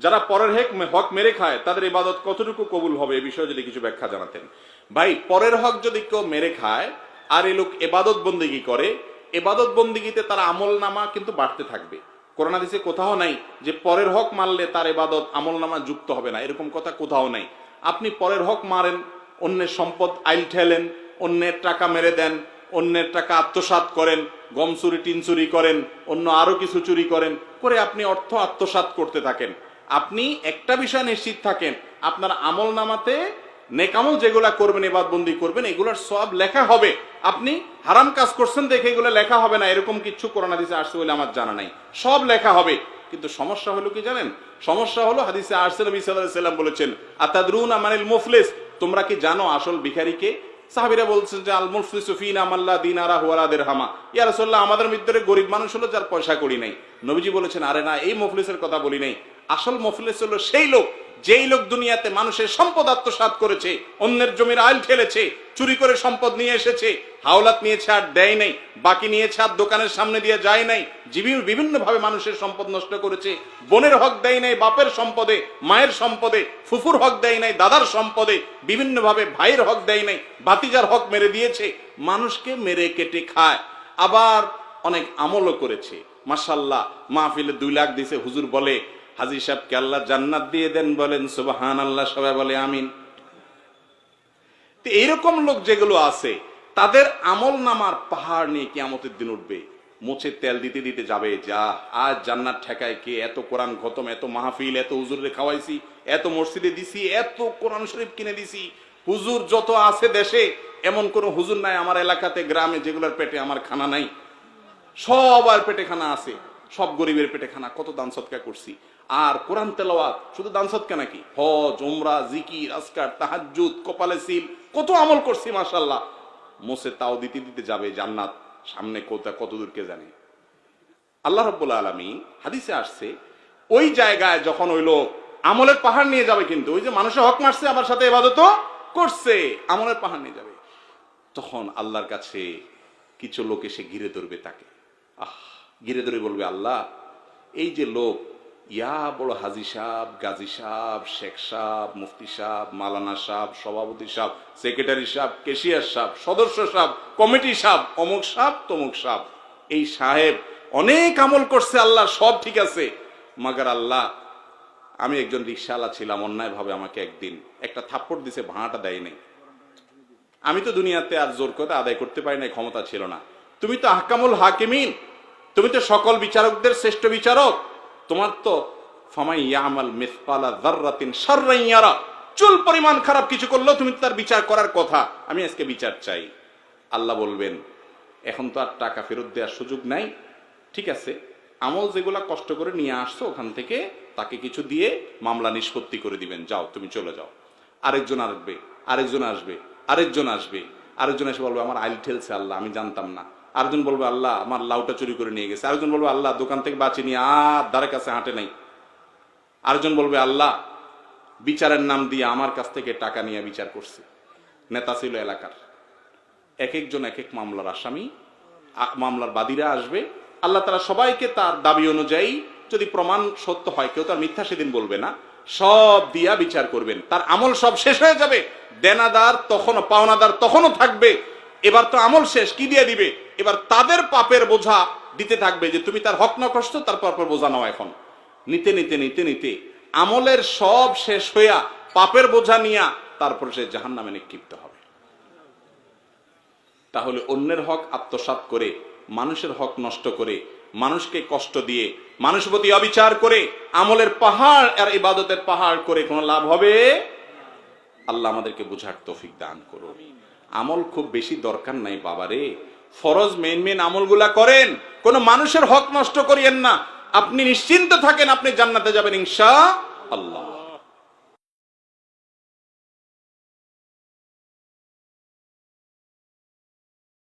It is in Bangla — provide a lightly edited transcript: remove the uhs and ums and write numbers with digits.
যারা পরের হক মেরে খায় তাদের ইবাদত কতটুকু কবুল হবে এ বিষয়ে যদি কিছু ব্যাখ্যা জানাতেন। ভাই, পরের হক যদি কেউ মেরে খায় আর এই লোক ইবাদত বন্দেগী করে, ইবাদত বন্দেগীতে তার আমল নামা কিন্তু বাড়তে থাকবে। কোরআন হাদিসে কোথাও নাই যে পরের হক মারলে তার ইবাদত আমল নামা যুক্ত হবে না, এরকম কথা কোথাও নাই। আপনি পরের হক মারেন, অন্যের সম্পদ আইল ঠেলেন, অন্যের টাকা মেরে দেন, অন্যের টাকা আত্মসাৎ করেন, গম চুরি টিন চুরি করেন, অন্য আরো কিছু চুরি করেন, করে আপনি অর্থ আত্মসাৎ করতে থাকেন। আপনি একটা বিষয় নিশ্চিত থাকেন, আপনার আমল নামাতে নেকামল যেগুলা করবেন, ইবাদতবন্দি করবেন, এগুলোর সব লেখা হবে। আপনি হারাম কাজ করছেন দেখে এগুলো লেখা হবে না এরকম কিছু কোরআন হাদিসে আসছে বলে আমার জানা নাই, সব লেখা হবে। কিন্তু সমস্যা হলো কি জানেন? সমস্যা হলো হাদিসে আসছে নবী সাল্লাল্লাহু আলাইহি ওয়াসাল্লাম বলেছেন, আতাদরুনা মানিল মুফলিস, তোমরা কি জানো আসল ভিখারিকে? সাহাবীরা বলছেন যে আল মুফলিসু ফিনা মাল্লা দিনারা ওয়ালা দিরহামা, ইয়া রাসূলুল্লাহ আমাদের ভিতরে গরিব মানুষ হলো যার পয়সা কড়ি নাই। নবীজি বলেছেন, আরে না, এই মুফলিসের কথা বলি নাই। আসল মুফলিস হলো সেই লোক যেই লোক দুনিয়াতে মানুষের সম্পদ আত্মসাৎ করেছে, অন্যের জমির আইল ঠেলেছে, চুরি করে সম্পদ নিয়ে এসেছে, হাওলাত নিয়েছে আর দেয় নাই, বাকি নিয়েছে আর দোকানের সামনে দিয়ে যায় নাই, বিভিন্ন ভাবে মানুষের সম্পদ নষ্ট করেছে, বোনের হক দেয় নাই বাপের সম্পদে, মায়ের সম্পদে, ফুফুর হক দেয় নাই দাদার সম্পদে, বিভিন্ন ভাবে ভাইয়ের হক দেয় নাই, ভাতিজার হক মেরে দিয়েছে, মানুষকে মেরে কেটে খায়। আবার অনেক আমলও করেছে, মাশাআল্লাহ, মাহফিলে 2 লাখ দিছে, হুজুর বলে হাজী সাহেবকে আল্লাহ জান্নাত দিয়ে দেন, বলেন সুবহানাল্লাহ, সবাই বলে আমিন। তো এইরকম লোক যেগুলো আছে তাদের আমল নামার পাহাড় নিয়ে কিয়ামতের দিন উঠবে, মুছে তেল দিতে দিতে যাবে, যা আজ জান্নাত ঠেকায় কে? এত কোরআন খতম, এত মাহফিল, এত হুজুরে খাওয়াইছি, এত মসজিদে দিছি, এত কোরআন শরীফ কিনে দিছি। হুজুর যত আছে দেশে, এমন কোন হুজুর নাই আমার এলাকাতে গ্রামে যেগুলোর পেটে আমার খানা নাই। সবার পেটে খানা আছে, সব গরিবের পেটে খানা। কত দান সদকা করছি। আর কোরআন তেলাওয়াত, শুধু দান সদকা নাকি, হজ, উমরা, জিকির, আজকার, তাহাজ্জুদ, কপালে সিল, কত আমল করছি মাশাআল্লাহ। মোসে তাও দিতে দিতে যাবে জান্নাত, সামনে কত দূর কে জানে। আল্লাহ রাব্বুল আলামিন হাদিসে আসছে, ওই জায়গায় যখন ওই লোক আমলের পাহাড় নিয়ে যাবে, কিন্তু ওই যে মানুষের হক মারছে আবার সাথে ইবাদতও করছে, আমলের পাহাড় নিয়ে যাবে, তখন আল্লাহর কাছে কিছু লোক এসে ঘিরে ধরবে তাকে। ঘিরে ধরে বলবে, আল্লাহ, এই যে লোক, ইয়া বড় হাজি সাহেব, গাজী সাহেব, শেখ সাহেব, মুফতি সাহেব, মালানা সাহেব, সভাপতি সাহেব, সেক্রেটারি সাহেব, কেশিয়ার সাহেব, সদস্য সাহেব, কমিটি সাহেব, অমুক সাহেব, তমুক সাহেব, এই সাহেব অনেক আমল করছে, আল্লাহ সব ঠিক আছে, মাগার আল্লাহ আমি একজন রিকশাওয়ালা ছিলাম, অন্যায় ভাবে আমাকে একদিন একটা থাপ্পড় দিছে, ভাড়াটা দেয় নাই। আমি তো দুনিয়াতে আর জোর করে আদায় করতে পারি নাই, ক্ষমতা ছিল না। তুমি তো আহকামুল হাকিমিন, তুমি তো সকল বিচারকদের শ্রেষ্ঠ বিচারক, তোমার তো ফামাই ইয়ামাল মিসকালা যাররাতিন শাররান ইয়ারা, চুল পরিমাণ খারাপ কিছু করলেও তুমি তার বিচার করার কথা, আমি আজকে বিচার চাই। আল্লাহ বলবেন, এখন তো আর টাকা ফেরত দেওয়ার সুযোগ নাই, ঠিক আছে, আমল যেগুলা কষ্ট করে নিয়ে আসছো ওখান থেকে তাকে কিছু দিয়ে মামলা নিষ্পত্তি করে দিবেন, যাও তুমি চলে যাও। আরেকজন আসবে, আরেকজন আসবে, আরেকজন আসবে, আরেকজন এসে বলবে আমার আইল ঠেলছে আল্লাহ, আমি জানতাম না। আরেকজন বলবে আল্লাহ আমার লাউটা চুরি করে নিয়ে গেছে। আরেকজন বলবে আল্লাহ দোকান থেকে বাঁচি নিয়ে আর ধারে কাছে হাঁটে নাই। আরেকজন বলবে আল্লাহ বিচারের নাম দিয়ে আমার কাছ থেকে টাকা নিয়ে বিচার করছে, নেতা ছিল এলাকার। এক একজন এক এক মামলার আসামি, মামলার বাদীরা আসবে। আল্লাহ তাআলা সবাইকে তার দাবি অনুযায়ী, যদি প্রমাণ সত্য হয়, কেউ তার মিথ্যা সেদিন বলবে না, সব দিয়া বিচার করবেন। তার আমল সব শেষ হয়ে যাবে, দেনাদার তখনও, পাওনাদার তখনও থাকবে। এবার তো আমল শেষ, কি দিয়ে দিবে? এবার তাদের পাপের বোঝা দিতে থাকবে, যে তুমি তার হক না কষ্ট, তার পাপের বোঝা নাও। এখন নিতে নিতে নিতে নিতে আমলের সব শেষ হইয়া পাপের বোঝা নিয়া তারপর সে জাহান্নামে নিক্ষিপ্ত হবে। তাহলে অন্যের হক আত্মসাৎ করে, মানুষের হক নষ্ট করে, মানুষকে কষ্ট দিয়ে, মানুষের প্রতি অবিচার করে, আমলের পাহাড় আর ইবাদতের পাহাড় করে কোনো লাভ হবে? আল্লাহ আমাদেরকে বুঝার তৌফিক দান করুন। আমল খুব বেশি দরকার নাই বাবারে, ফরজ মেন আমলগুলা করেন, কোন মানুষের হক নষ্ট করিয়েন না। আপনি নিশ্চিন্ত থাকেন, আপনি জান্নাতে যাবেন ইনশাআল্লাহ।